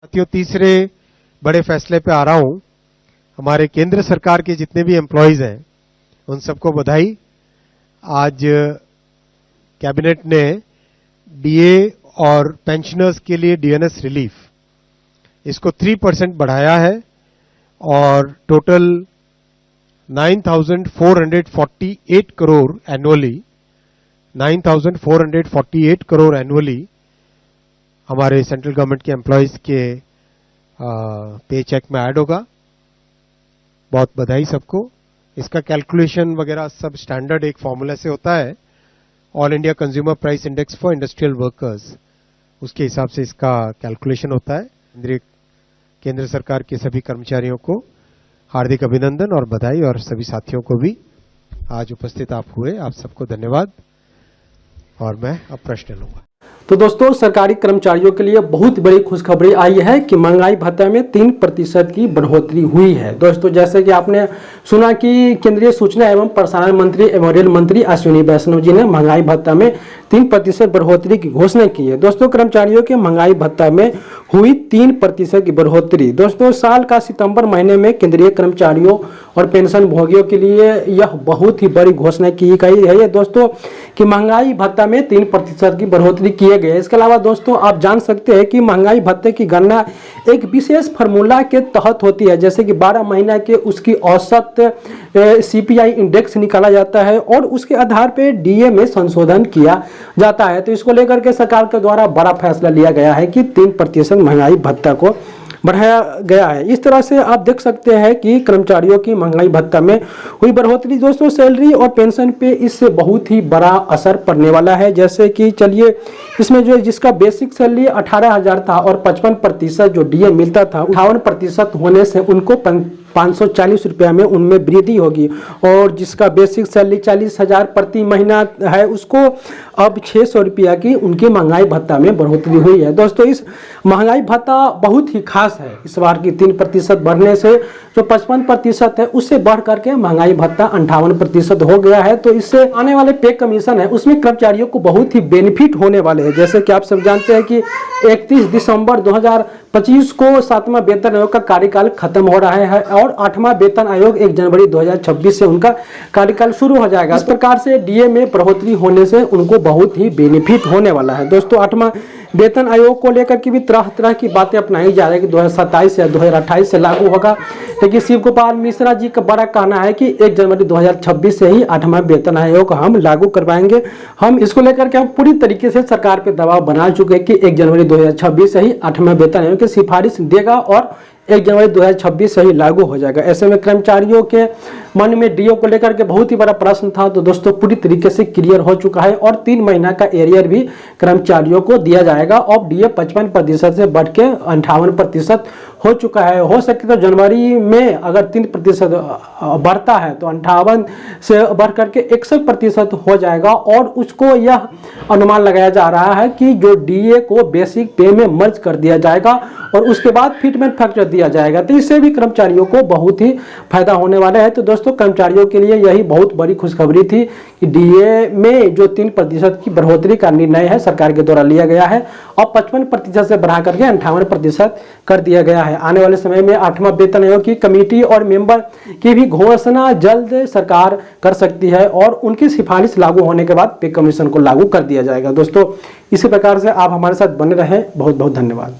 साथियों, तीसरे बड़े फैसले पे आ रहा हूं। हमारे केंद्र सरकार के जितने भी एम्प्लॉइज हैं उन सबको बधाई। आज कैबिनेट ने डीए और पेंशनर्स के लिए डीएनएस रिलीफ इसको 3% बढ़ाया है और total 9,448 crore annually 9,448 crore annually हमारे सेंट्रल गवर्नमेंट के एम्प्लॉइज के पे चेक में ऐड होगा। बहुत बधाई सबको। इसका कैलकुलेशन वगैरह सब स्टैंडर्ड एक फॉर्मूला से होता है, all India consumer price index for industrial workers, उसके हिसाब से इसका कैलकुलेशन होता है। केंद्र सरकार के सभी कर्मचारियों को हार्दिक अभिनंदन और बधाई, और सभी साथियों को भी आज उपस्थित आप हुए, आप सबको धन्यवाद। और मैं अब प्रश्न लूंगा। तो दोस्तों, सरकारी कर्मचारियों के लिए बहुत बड़ी खुशखबरी आई है कि महंगाई भत्ता में 3% की बढ़ोतरी हुई है। दोस्तों, जैसे कि आपने सुना कि केंद्रीय सूचना एवं प्रसारण मंत्री एवं रेल मंत्री अश्विनी वैष्णव जी ने महंगाई भत्ता में 3% बढ़ोतरी की घोषणा की है। दोस्तों, कर्मचारियों के महंगाई भत्ता में हुई 3% की बढ़ोतरी। दोस्तों, साल का सितंबर महीने में केंद्रीय कर्मचारियों और पेंशन भोगियों के लिए यह बहुत ही बड़ी घोषणा की गई है दोस्तों कि महंगाई भत्ता में 3% की बढ़ोतरी किए गए। इसके अलावा दोस्तों, आप जान सकते हैं कि महंगाई भत्ते की गणना एक विशेष फार्मूला के तहत होती है, जैसे कि 12 महीना के उसकी औसत सीपीआई इंडेक्स निकाला जाता है और उसके आधार पर डीए में संशोधन किया जाता है। तो इसको लेकर के सरकार के द्वारा बड़ा फैसला लिया गया है कि 3% महंगाई भत्ता को बढ़ाया गया है। इस तरह से आप देख सकते हैं कि कर्मचारियों की महंगाई भत्ता में हुई बढ़ोतरी दोस्तों सैलरी और पेंशन पे इससे बहुत ही बड़ा असर पड़ने वाला है। जैसे कि चलिए, इसमें जो जिसका बेसिक सैलरी 18,000 था और 55% जो डीए मिलता था, 58% होने से उनको 540 रुपया में उनमें वृद्धि होगी, और जिसका बेसिक सैलरी 40,000 प्रति महीना है उसको अब 600 रुपया की उनकी महंगाई भत्ता में बढ़ोतरी हुई है। दोस्तों, इस महंगाई भत्ता बहुत ही खास है। इस बार की 3% बढ़ने से जो 55% है उससे बढ़ करके महंगाई भत्ता 58% हो गया है। तो इससे आने वाले पे कमीशन है उसमें कर्मचारियों को बहुत ही बेनिफिट होने वाले हैं। जैसे कि आप सब जानते हैं कि 31 दिसंबर 2025 को 7वां वेतन आयोग का कार्यकाल खत्म हो रहा है और 8वां वेतन आयोग 1 जनवरी 2026 से उनका कार्यकाल शुरू हो जाएगा। इस प्रकार से डीए में बढ़ोतरी होने से उनको बहुत ही बेनिफिट होने वाला है। दोस्तों, 8वां वेतन आयोग को लेकर के भी तरह तरह की बातें अपनाई जा रही है कि 2027 या 2028 से लागू होगा, लेकिन शिव गोपाल मिश्रा जी का बड़ा कहना है कि 1 जनवरी 2026 से ही 8वां वेतन आयोग हम लागू करवाएंगे। हम इसको लेकर के हम पूरी तरीके से सरकार पे दबाव बना चुके हैं कि 1 जनवरी 2026 से ही 8वां वेतन आयोग की सिफारिश देगा और 1 जनवरी 2026 से ही लागू हो जाएगा। ऐसे में कर्मचारियों के मन में डीओ को लेकर के बहुत ही बड़ा प्रश्न था, तो दोस्तों पूरी तरीके से क्लियर हो चुका है और 3 महीना का एरियर भी कर्मचारियों को दिया जाएगा। अब डीए 55% से बढ़ के 58% हो चुका है। हो सके तो जनवरी में अगर 3% बढ़ता है तो 58 से बढ़ करके 61% हो जाएगा, और उसको यह अनुमान लगाया जा रहा है कि जो डीए को बेसिक पे में मर्ज कर दिया जाएगा और उसके बाद फिटमेंट फैक्टर दिया जाएगा। तो इससे भी कर्मचारियों को बहुत ही फायदा होने वाला है। तो दोस्तों, कर्मचारियों के लिए यही बहुत बड़ी खुशखबरी थी कि डीए में जो 3% की बढ़ोतरी का निर्णय है सरकार के द्वारा लिया गया है और 55% से बढ़ा करके 58% कर दिया गया है। आने वाले समय में 8वां वेतन आयोग की कमेटी और मेंबर की भी घोषणा जल्द सरकार कर सकती है और उनकी सिफारिश लागू होने के बाद पे कमीशन को लागू कर दिया जाएगा। दोस्तों, इसी प्रकार से आप हमारे साथ बने रहें। बहुत बहुत धन्यवाद।